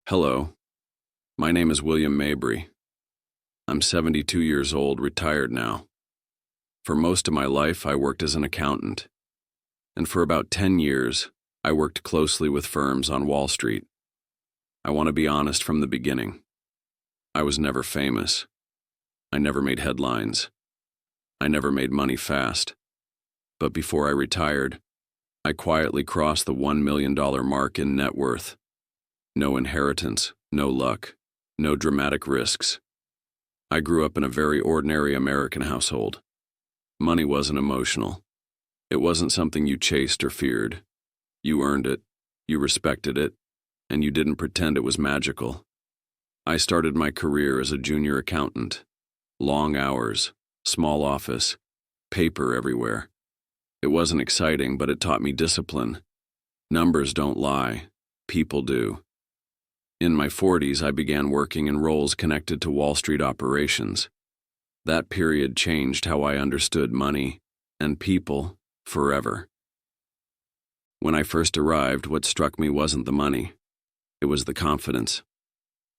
Hello, my name is William Mabry. I'm 72 years old, retired now. For most of my life, I worked as an accountant. And for about 10 years, I worked closely with firms on Wall Street. I want to be honest from the beginning. I was never famous. I never made headlines. I never made money fast. But before I retired, I quietly crossed the $1 million mark in net worth. No inheritance, no luck, no dramatic risks. I grew up in a very ordinary American household. Money wasn't emotional. It wasn't something you chased or feared. You earned it, you respected it, and you didn't pretend it was magical. I started my career as a junior accountant. Long hours, small office, paper everywhere. It wasn't exciting, but it taught me discipline. Numbers don't lie, people do. In my 40s, I began working in roles connected to Wall Street operations. That period changed how I understood money and people forever. When I first arrived, what struck me wasn't the money. It was the confidence.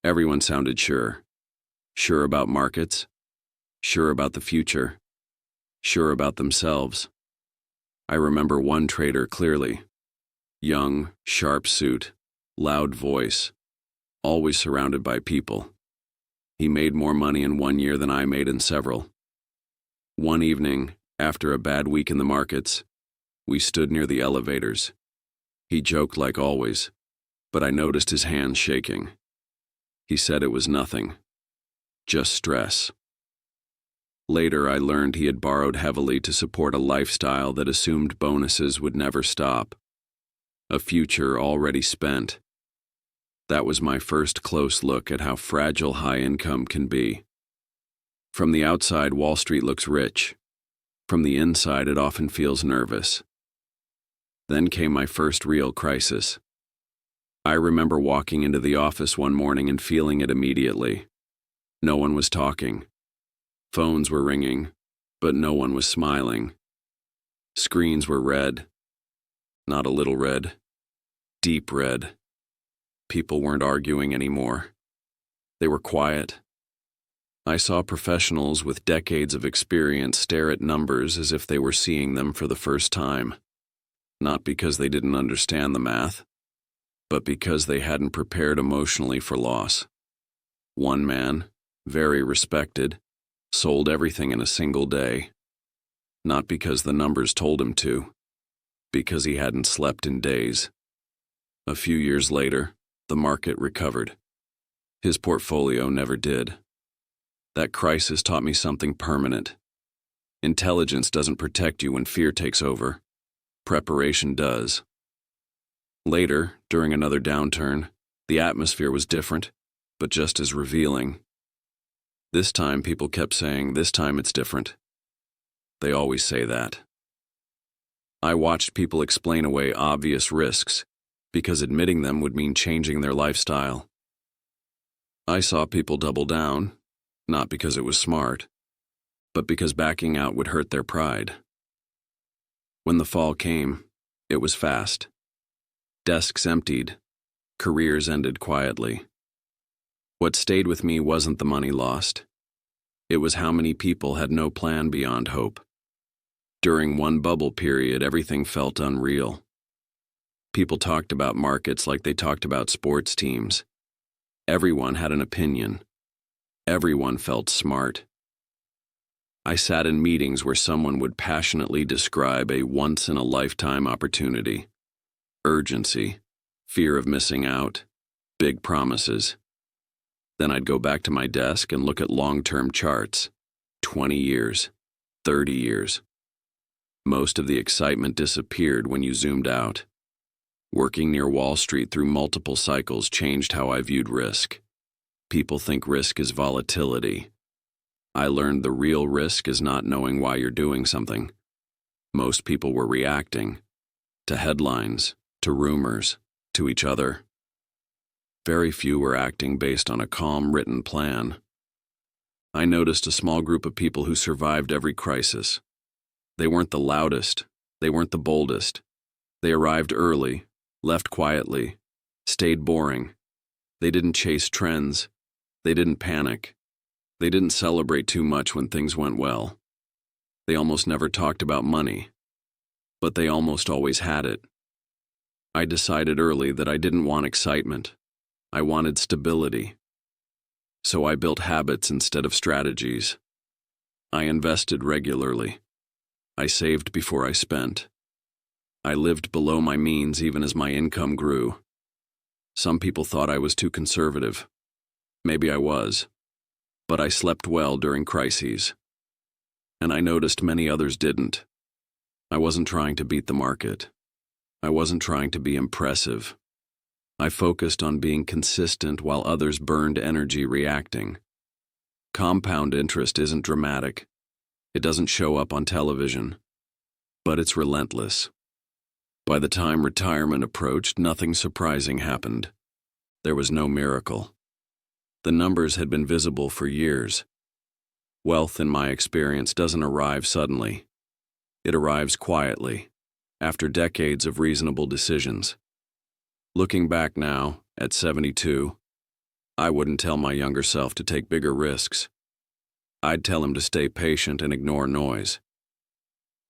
Everyone sounded sure. Sure about markets. Sure about the future. Sure about themselves. I remember one trader clearly. Young, sharp suit, loud voice. Always surrounded by people. He made more money in 1 year than I made in several. One evening, after a bad week in the markets, we stood near the elevators. He joked like always, but I noticed his hands shaking. He said it was nothing, just stress. Later, I learned he had borrowed heavily to support a lifestyle that assumed bonuses would never stop. A future already spent. That was my first close look at how fragile high income can be. From the outside, Wall Street looks rich. From the inside, it often feels nervous. Then came my first real crisis. I remember walking into the office one morning and feeling it immediately. No one was talking. Phones were ringing, but no one was smiling. Screens were red. Not a little red. Deep red. People weren't arguing anymore. They were quiet. I saw professionals with decades of experience stare at numbers as if they were seeing them for the first time. Not because they didn't understand the math, but because they hadn't prepared emotionally for loss. One man, very respected, sold everything in a single day. Not because the numbers told him to, because he hadn't slept in days. A few years later, the market recovered. His portfolio never did. That crisis taught me something permanent. Intelligence doesn't protect you when fear takes over. Preparation does. Later, during another downturn, the atmosphere was different, but just as revealing. This time, people kept saying, "This time it's different." They always say that. I watched people explain away obvious risks, because admitting them would mean changing their lifestyle. I saw people double down, not because it was smart, but because backing out would hurt their pride. When the fall came, it was fast. Desks emptied, careers ended quietly. What stayed with me wasn't the money lost. It was how many people had no plan beyond hope. During one bubble period, everything felt unreal. People talked about markets like they talked about sports teams. Everyone had an opinion. Everyone felt smart. I sat in meetings where someone would passionately describe a once-in-a-lifetime opportunity. Urgency, fear of missing out, big promises. Then I'd go back to my desk and look at long-term charts. 20 years, 30 years. Most of the excitement disappeared when you zoomed out. Working near Wall Street through multiple cycles changed how I viewed risk. People think risk is volatility. I learned the real risk is not knowing why you're doing something. Most people were reacting to headlines, to rumors, to each other. Very few were acting based on a calm, written plan. I noticed a small group of people who survived every crisis. They weren't the loudest. They weren't the boldest. They arrived early, left quietly, stayed boring, They didn't chase trends. They didn't panic. They didn't celebrate too much when things went well. They almost never talked about money, but they almost always had it. I decided early that I didn't want excitement. I wanted stability. So I built habits instead of strategies. I invested regularly. I saved before I spent. I lived below my means even as my income grew. Some people thought I was too conservative. Maybe I was. But I slept well during crises. And I noticed many others didn't. I wasn't trying to beat the market. I wasn't trying to be impressive. I focused on being consistent while others burned energy reacting. Compound interest isn't dramatic. It doesn't show up on television. But it's relentless. By the time retirement approached, nothing surprising happened. There was no miracle. The numbers had been visible for years. Wealth, in my experience, doesn't arrive suddenly. It arrives quietly, after decades of reasonable decisions. Looking back now, at 72, I wouldn't tell my younger self to take bigger risks. I'd tell him to stay patient and ignore noise.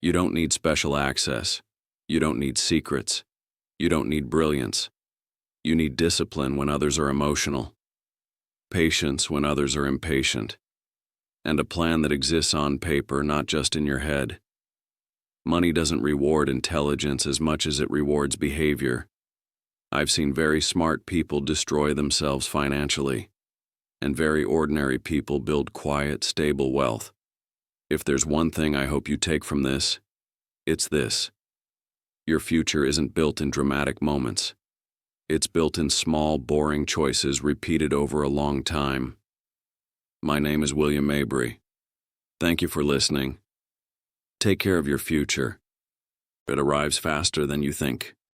You don't need special access. You don't need secrets. You don't need brilliance. You need discipline when others are emotional, patience when others are impatient, and a plan that exists on paper, not just in your head. Money doesn't reward intelligence as much as it rewards behavior. I've seen very smart people destroy themselves financially, and very ordinary people build quiet, stable wealth. If there's one thing I hope you take from this, it's this. Your future isn't built in dramatic moments. It's built in small, boring choices repeated over a long time. My name is William Mabry. Thank you for listening. Take care of your future. It arrives faster than you think.